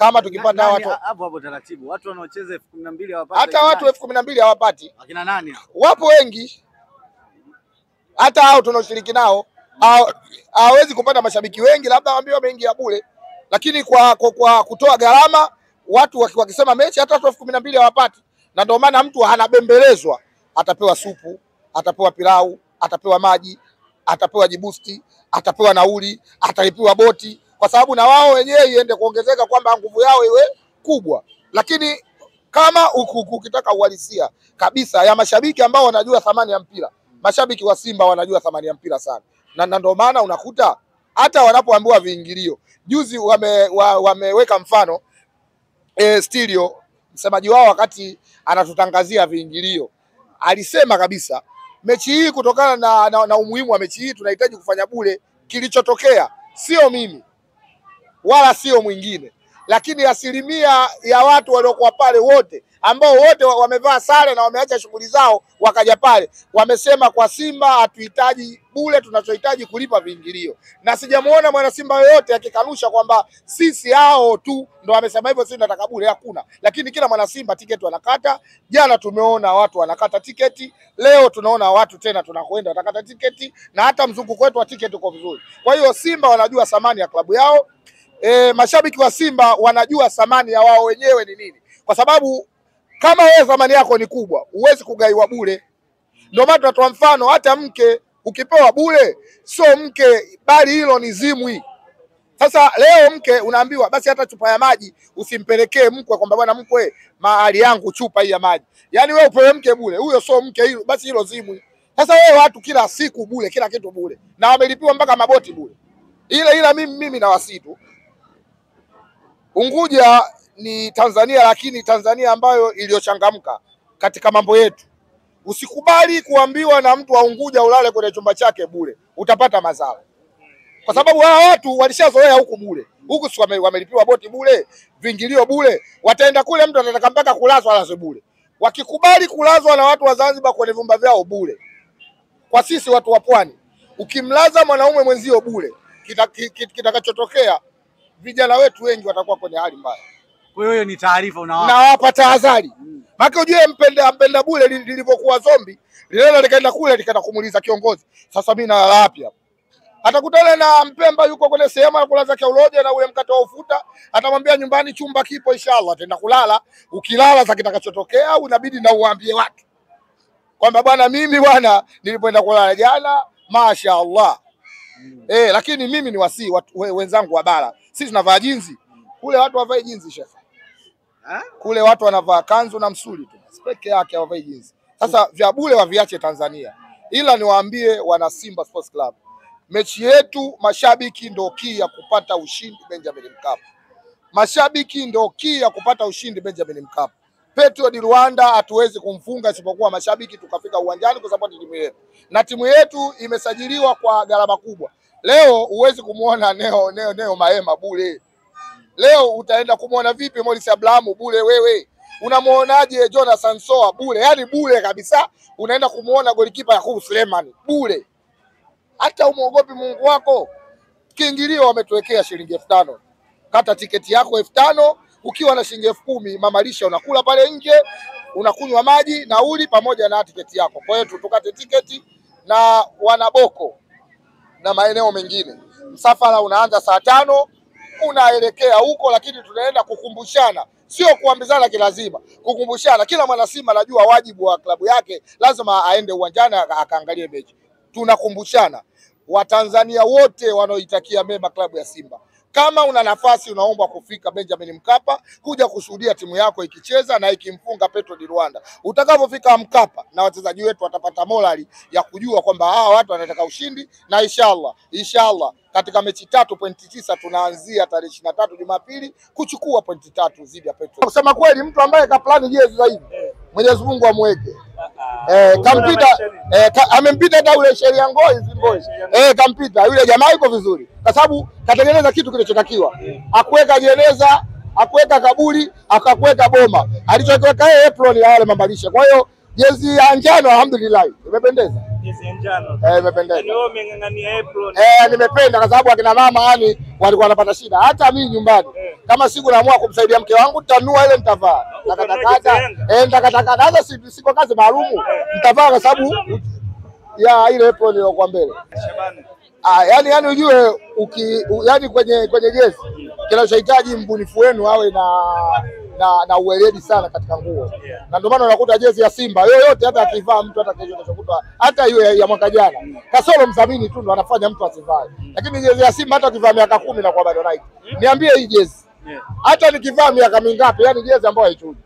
kama tukipata watu hapo taratibu, watu wanaocheza 12,000 hawapati. Hata watu 12,000 hawapati. Akina nani? Wapo wengi. Hata hao tunaoshiriki nao hawezi kupata mashabiki wengi, labda waambiwa wameingia bure. Lakini kwa kutoa gharama watu wakisema mechi hata watu 12,000 hawapati. Na ndio maana mtu anabembelezwa, atapewa supu, atapewa pilau, atapewa maji, atapewa jibusti, atapewa nauli, atalipiwa boti, kwa sababu na wao wenyewe iende kuongezeka kwamba nguvu yao iwe kubwa. Lakini kama ukitaka uhalisia kabisa ya mashabiki ambao wanajua thamani ya mpira, mashabiki wa Simba wanajua thamani ya mpira sana. Na ndio maana unakuta hata wanapoambiwa viingilio, juzi wameweka mfano Stilio, msemaji wao, wakati anatutangazia viingilio alisema kabisa mechi hii kutokana na umuhimu wa mechi hii tunahitaji kufanya bure. Kilichotokea sio mimi wala sio mwingine, lakini asilimia ya watu waliokuwa pale wote ambao wote wamevaa sare na wameacha shughuli zao wakaja pale, wamesema kwa Simba hatuhitaji bure, tunachohitaji kulipa viingilio. Na sijamuona mwana Simba yoyote akikanusha kwamba sisi hao tu ndo wamesema hivyo, sisi tunataka bure. Hakuna. Lakini kila mwana Simba tiketi wanakata. Jana tumeona watu wanakata tiketi, leo tunaona watu tena tunakwenda watakata tiketi, na hata mzunguko wetu wa tiketi uko vizuri. Kwa hiyo Simba wanajua thamani ya klabu yao. Mashabiki wa Simba wanajua thamani ya wao wenyewe ni nini, kwa sababu kama wewe thamani yako ni kubwa huwezi kugaiwa bure. Ndio maana tunatoa mfano, hata mke ukipewa bure sio mke, bali hilo ni zimwi. Sasa leo mke unaambiwa basi hata chupa ya maji usimpelekee mkwe, kwamba bwana mkwe, mahali yangu chupa hii ya maji. Yaani wewe upewe mke bure, huyo sio mke, hilo basi hilo zimwi. Sasa wewe watu kila siku bure, kila kitu bure, na wamelipiwa mpaka maboti bure. Ila mimi na wasitu Unguja ni Tanzania, lakini Tanzania ambayo iliyochangamka katika mambo yetu. Usikubali kuambiwa na mtu wa Unguja ulale kwenye chumba chake bure, utapata madhara. Kwa sababu hawa watu walishazoea huku bure. Huku si wamelipiwa boti bure, viingilio bure, wataenda kule mtu atataka mpaka kulazwa alazo bure. Wakikubali kulazwa na watu wa Zanzibar kwenye vyumba vyao bure. Kwa sisi watu wa Pwani, ukimlaza mwanaume mwenzio bure, kitakachotokea vijana wetu wengi watakuwa kwenye hali mbaya. Kwa hiyo ni taarifa unawapa. Nawapa tahadhari. Maana ujue mpenda bure lilivyokuwa zombi, lile likaenda kule likaenda kumuuliza kiongozi, sasa mimi nalala wapi hapa? Atakutana na Mpemba yuko kwenye sehemu ya kulaza kauloje na ule mkate wa ufuta, atamwambia nyumbani chumba kipo inshallah, ataenda kulala. Ukilala za kitakachotokea unabidi na uambie watu kwamba bwana, mimi bwana nilipoenda kulala jana mashaallah. Lakini mimi ni wasii wenzangu wa bara, sisi tunavaa jinzi, kule watu wavae jinzi shefa. Kule watu wanavaa kanzu na msuli tu peke yake, hawavai jinzi. Sasa vya bure waviache Tanzania. Ila niwaambie wana Simba Sports Club, mechi yetu mashabiki ndio key ya kupata ushindi Benjamin Mkapa. Mashabiki ndio key ya kupata ushindi Benjamin Mkapa. Petro di Rwanda hatuwezi kumfunga isipokuwa mashabiki tukafika uwanjani kwa sababu timu yetu. Na timu yetu imesajiliwa kwa gharama kubwa. Leo huwezi kumuona Neo Maema bure. Leo utaenda kumuona vipi Morris Abraham bure wewe? Unamuonaje Jonathan Soa bure? Yaani bure kabisa. Unaenda kumuona golikipa Yakubu Suleiman bure. Hata umuogopi Mungu wako. Kiingilio wametuwekea shilingi 5,000. Kata tiketi yako 5,000, ukiwa na shilingi 10,000 mamalisha unakula pale nje, unakunywa maji, nauli pamoja na tiketi yako. Kwa hiyo tukate tiketi na wanaboko na maeneo mengine. Msafara unaanza saa 5 unaelekea huko, lakini tunaenda kukumbushana, sio kuambizana kilazima, kukumbushana. Kila mwana Simba anajua wajibu wa klabu yake, lazima aende uwanjani akaangalie mechi. Tunakumbushana Watanzania wote wanaoitakia mema klabu ya Simba. Kama una nafasi unaomba kufika Benjamin Mkapa kuja kushuhudia timu yako ikicheza na ikimfunga Petro di Rwanda. Utakapofika Mkapa na wachezaji wetu watapata morali ya kujua kwamba hawa watu wanataka ushindi, na inshallah katika mechi 3.9 tunaanzia tarehe 23 Jumapili kuchukua pointi 3 dhidi ya Petro. Kusema kweli mtu ambaye kaplani jezi zaidi Mwenyezi Mungu amweke. Kampita amempita hata ule sheria ngoi boys. Kampita yule jamaa yuko vizuri kwa sababu katengeneza kitu kilichotakiwa. Akuweka jeneza, akuweka kaburi, akakuweka boma. Alichokiweka yeye apron ya wale mambalisha. Kwa hiyo jezi ya njano alhamdulillah imependeza. Jezi ya njano. Imependeza. Yaani wewe umeng'ang'ania apron. Nimependa kwa sababu akina mama yani walikuwa wanapata shida. Hata mimi nyumbani Kama siku naamua kumsaidia mke wangu nitanunua ile nitavaa. Nitakatakata hata siko kazi maalum nitavaa kwa sababu ya ile apron iliyokuwa mbele. Yani ujue yani kwenye jezi kinachohitaji mbunifu wenu awe na uweledi sana katika nguo. Na ndio maana unakuta jezi ya Simba yoyote hata akivaa mtu hata kesho utakuta hata hiyo ya mwaka jana kasoro mdhamini tu ndo anafanya mtu asivae. Lakini jezi ya Simba hata ukivaa miaka 10 na kwa bado Nike. Niambie hii jezi. Hata nikivaa miaka mingapi yani jezi ambayo haichuji.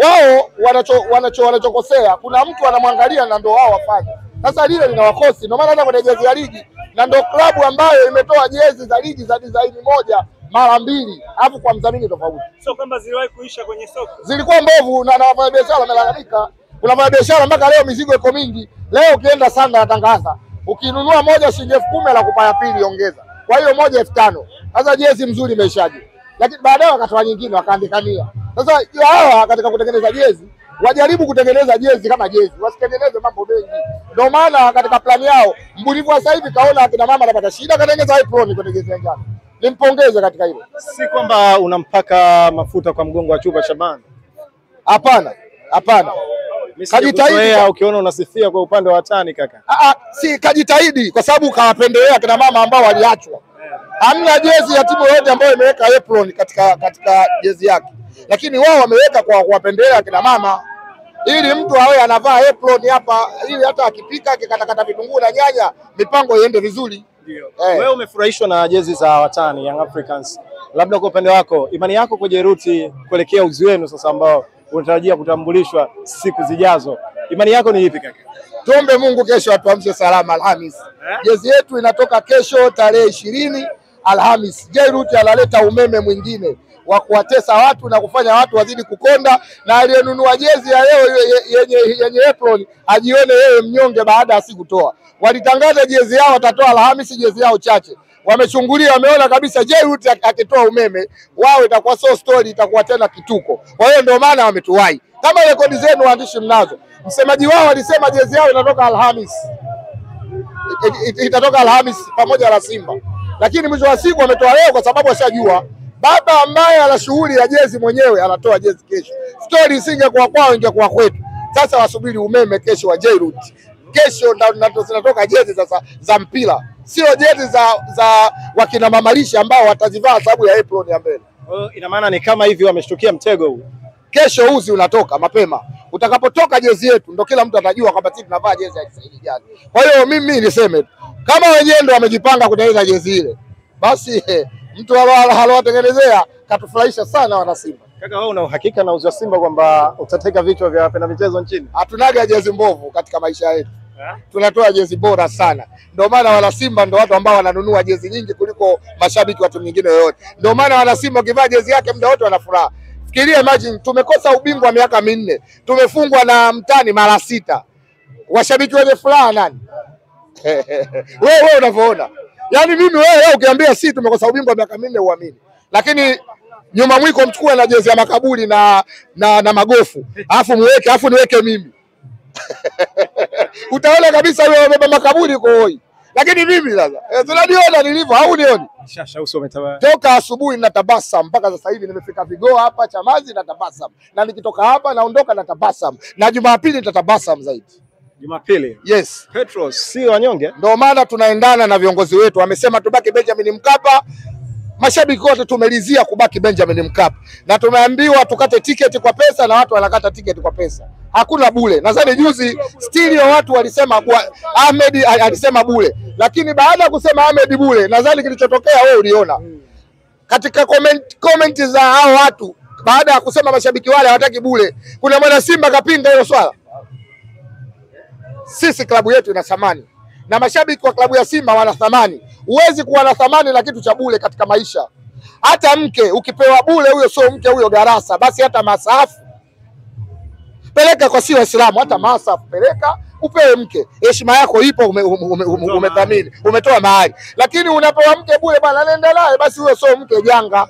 Wao wanachokosea kuna mtu anamwangalia na ndio wao wafanye. Sasa lile linawakosi. Ndio maana hata kwenye jezi ya ligi na ndio klabu ambayo imetoa jezi za ligi za design moja mara 2 alafu kwa mdhamini tofauti. Sio kwamba ziliwahi kuisha kwenye soko. Zilikuwa mbovu na wafanyabiashara wamelalamika. Kuna wafanyabiashara mpaka leo mizigo iko mingi. Leo ukienda Sanga natangaza, ukinunua moja shilingi 10,000 anakupa ya pili ongeza. Kwa hiyo moja 5,000. Sasa jezi mzuri imeshaje. Lakini baadaye wakatoa nyingine wakaandikania. Sasa hawa katika kutengeneza jezi wajaribu kutengeneza jezi kama jezi, wasitengeneze mambo mengi. Ndio maana katika plani yao mbunifu wa sasa hivi kaona akina mama anapata shida katengeneza apron kwenye jezi ya njano. Nimpongeze katika hilo. Si kwamba unampaka mafuta kwa mgongo wa chupa Shaban. Hapana. Kajitahidi ukiona unasifia kwa upande wa watani kaka. Si kajitahidi kwa sababu kawapendelea kina mama ambao waliachwa. Hamna jezi ya timu yote ambayo imeweka apron katika jezi yake. Lakini wao wameweka kwa kuwapendelea kina mama ili mtu awe anavaa apron hapa ili hata akipika akikatakata vitunguu na nyanya mipango iende vizuri. Ndio. Wewe umefurahishwa na jezi za watani Young Africans. Labda kwa upande wako, imani yako kwa Jeruti kuelekea uzi wenu sasa ambao unatarajia kutambulishwa siku zijazo. Imani yako ni ipi kaka? Tuombe Mungu kesho atuamshe salama Alhamis. Jezi yetu inatoka kesho tarehe 20 Alhamis. Jeruti analeta umeme mwingine wa kuwatesa watu na kufanya watu wazidi kukonda, na aliyenunua jezi ya leo yenye apron ajione yeye mnyonge baada ya siku toa. Walitangaza jezi yao watatoa Alhamisi jezi yao chache. Wamechungulia wameona kabisa Jeruti akitoa umeme wao itakuwa so story, itakuwa tena kituko. Kwa hiyo ndio maana wametuwai. Kama rekodi zenu waandishi mnazo. Msemaji wao alisema jezi yao inatoka Alhamisi. Itatoka Alhamisi pamoja na Simba. Lakini mwisho wa siku wametoa leo kwa sababu washajua baba ambaye ana shughuli ya jezi mwenyewe anatoa jezi kesho. Story isingekuwa kwao ingekuwa kwetu. Sasa wasubiri umeme kesho wa Jeruti. Kesho ndio zinatoka jezi sasa za mpira. Sio jezi za wakina mamalisha ambao watazivaa sababu ya apron ya mbele. Ina maana ni kama hivi wameshtukia mtego huu. Kesho uzi unatoka mapema. Utakapotoka jezi yetu ndio kila mtu atajua kwamba sisi tunavaa jezi ya Kiswahili gani. Kwa hiyo mimi niseme kama wenyewe ndio wamejipanga kutengeneza jezi ile, basi mtu alowatengenezea katufurahisha sana wana Simba. Kaka wewe una uhakika na uzi wa Simba kwamba utateka vichwa vya wapenda michezo nchini? Hatunaga jezi mbovu katika maisha yetu. Tunatoa jezi bora sana. Ndio maana wana Simba ndio watu ambao wananunua jezi nyingi kuliko mashabiki watu nyingine yoyote. Ndio maana wana Simba ukivaa jezi yake muda wote wanafuraha. Fikiria, imagine tumekosa ubingwa miaka 4. Tumefungwa na mtani mara 6. Washabiki wenye furaha nani? Wewe unavyoona. Yaani mimi wewe ukiambia si tumekosa ubingwa miaka 4 uamini. Lakini nyuma mwiko mchukue na jezi ya makaburi na magofu. Alafu niweke mimi. Utaona kabisa yule baba makaburi uko hoi. Lakini mimi sasa tunaliona nilivyo au nioni? Shasha uso umetawala. Toka asubuhi natabasam mpaka sasa hivi nimefika Vigoa hapa Chamazi natabasam. Na nikitoka hapa naondoka natabasam. Na Jumapili nitatabasam zaidi. Jumapili? Yes. Petros si wanyonge. Ndio maana tunaendana na viongozi wetu. Wamesema tubaki Benjamin Mkapa. Mashabiki wote tumelizia kubaki Benjamin Mkapa. Na tumeambiwa tukate tiketi kwa pesa na watu wanakata tiketi kwa pesa. Hakuna bure. Nadhani juzi stili ya watu walisema Ahmed alisema bure. Lakini baada ya kusema Ahmed bure, nadhani kilichotokea wewe uliona. Katika comment za hao watu baada ya kusema mashabiki wale hawataki bure, kuna mwana Simba kapinga hilo swala. Sisi klabu yetu ina thamani. Na mashabiki wa klabu ya Simba wana thamani. Huwezi kuwa na thamani na kitu cha bure katika maisha. Hata mke ukipewa bure huyo sio mke, huyo garasa. Basi hata masafu peleka kwa si Waislamu, hata masafu peleka upewe mke. Heshima yako ipo, umethamini, umetoa mahali. Lakini unapewa mke bure bwana, nenda naye, basi huyo sio mke, janga.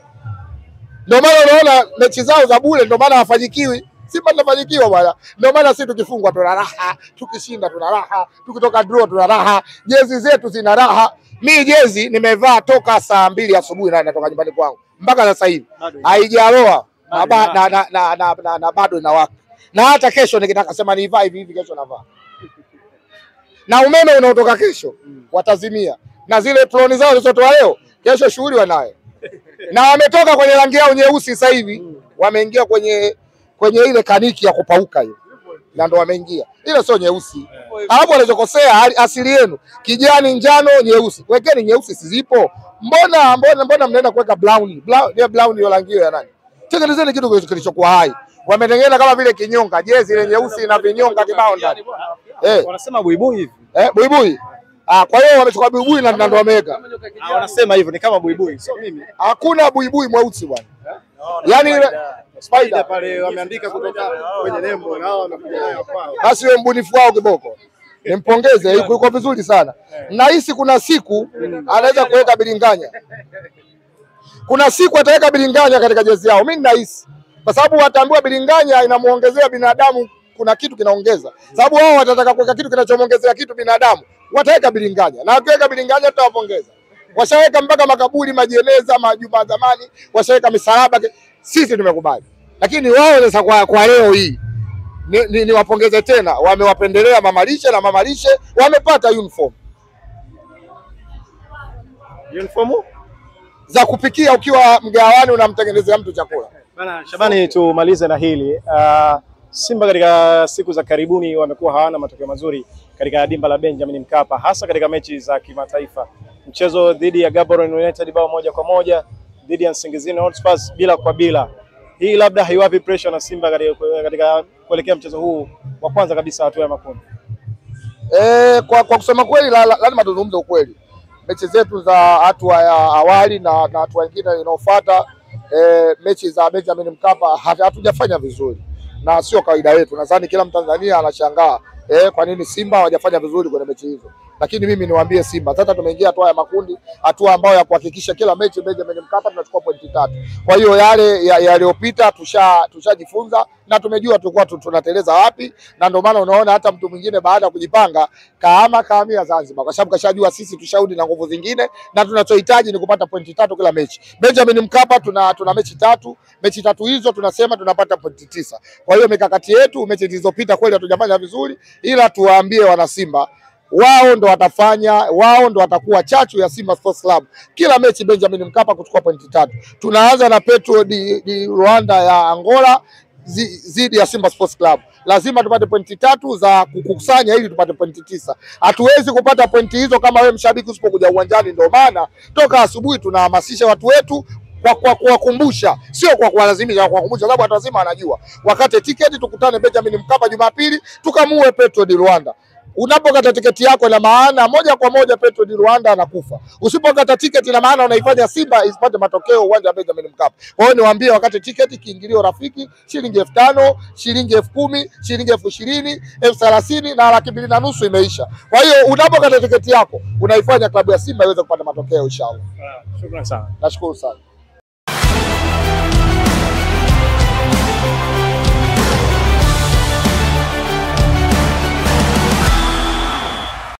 Ndio maana unaona mechi zao za bure, ndio maana hawafanyikiwi. Simba tunafanikiwa bwana. Ndio maana sisi tukifungwa tuna raha, tukishinda tuna raha, tukitoka draw tuna raha, jezi zetu zina raha. Mimi jezi nimevaa toka saa 2 asubuhi na natoka nyumbani kwangu mpaka sasa hivi haijaroa na bado inawaka, na hata kesho nikitaka sema nivaa hivi kesho navaa. Na umeme unaotoka kesho watazimia, na zile ploni zao zilizotoa leo kesho shughuli wanayo, na wametoka kwenye rangi yao nyeusi sasa hivi wameingia kwenye ile kaniki ya kupauka hiyo, na ndo wameingia ile, sio nyeusi. Hapo wanachokosea asili yenu kijani, njano, nyeusi. Wekeni nyeusi, sizipo. Mbona mnaenda kuweka brown? Brown hiyo rangi ya nani? Tengenezeni kitu kilichokuwa hai. Wametengeneza kama vile kinyonga, jezi ile nyeusi na vinyonga kibao ndani. Wanasema buibui hivi. Buibui. Kwa hiyo wamechukua buibui na ndo wameweka. Wanasema hivyo ni kama buibui. Sio mimi. Hakuna buibui mweusi bwana. Yaani Spider pale wameandika kutoka kwenye nembo na hao wamekuja nayo kwao. Basi wewe mbunifu wao kiboko. Nimpongeze, yuko vizuri sana. Nahisi kuna siku anaweza kuweka bilinganya. Kuna siku ataweka bilinganya katika jezi yao. Mimi nahisi. Kwa sababu wataambiwa bilinganya inamuongezea binadamu, kuna kitu kinaongeza. Sababu wao watataka kuweka kitu kinachomuongezea kitu binadamu. Wataweka bilinganya. Na wakiweka bilinganya tutawapongeza. Washaweka mpaka makaburi, majeneza, majumba zamani, washaweka misalaba. Sisi tumekubali. Lakini wao sasa kwa leo hii ni wapongeze tena, wamewapendelea mamalishe na mamalishe wamepata uniform za kupikia. Ukiwa mgawani unamtengenezea mtu chakula. Bana Shabani, tumalize na hili. Simba katika siku za karibuni wamekuwa hawana matokeo mazuri katika dimba la Benjamin Mkapa, hasa katika mechi za kimataifa. Mchezo dhidi ya Gaborone United bao 1-1, dhidi ya Nsingizini Hotspurs bila kwa bila. Hii labda haiwapi pressure na Simba katika kuelekea mchezo huu wa kwanza kabisa hatua ya makundi? Kwa kusema kweli lazima tuzungumze ukweli. Mechi zetu za hatua ya awali na hatua nyingine inayofuata, mechi za Benjamin Mkapa hatujafanya vizuri. Na sio kawaida yetu. Nadhani kila Mtanzania anashangaa kwa nini Simba hawajafanya vizuri kwenye mechi hizo. Lakini mimi niwaambie Simba, sasa tumeingia hatua ya makundi, hatua ambayo ya kuhakikisha kila mechi Benjamin Mkapa tunachukua pointi 3. Kwa hiyo yale yaliyopita tushajifunza na tumejua tulikuwa tunateleza wapi, na ndio maana unaona hata mtu mwingine baada ya kujipanga kahamia Zanzibar, kwa sababu kashajua sisi tushaudi na nguvu zingine, na tunachohitaji ni kupata pointi 3 kila mechi. Benjamin Mkapa tuna mechi 3, mechi 3 hizo tunasema tunapata pointi 9. Kwa hiyo mikakati yetu mechi zilizopita kweli hatujafanya vizuri, ila tuwaambie wana Simba wao ndo watafanya, wao ndo watakuwa chachu ya Simba Sports Club kila mechi Benjamin Mkapa kuchukua pointi 3. Tunaanza na Petro di Rwanda ya Angola zidi ya Simba Sports Club. Lazima tupate pointi 3 za kukusanya ili tupate pointi 9. Hatuwezi kupata pointi hizo kama wewe mshabiki usipokuja uwanjani. Ndio maana toka asubuhi tunahamasisha watu wetu kwa kuwakumbusha, sio kwa kuwalazimisha, kwa kuwakumbusha, sababu watu wazima wanajua. Wakati tiketi tukutane Benjamin Mkapa Jumapili tukamue Petro di Rwanda. Unapokata tiketi yako ina maana moja kwa moja Petro di Rwanda anakufa. Usipokata tiketi ina maana unaifanya Simba isipate matokeo uwanja wa Benjamin Mkapa. Kwa hiyo niwaambie wakati tiketi kiingilio rafiki shilingi 5,000, shilingi 10,000, shilingi 20,000, 30,000 na 2,500 imeisha. Kwa hiyo unapokata tiketi yako unaifanya klabu ya Simba iweze kupata matokeo inshallah. Shukrani sana. Nashukuru sana.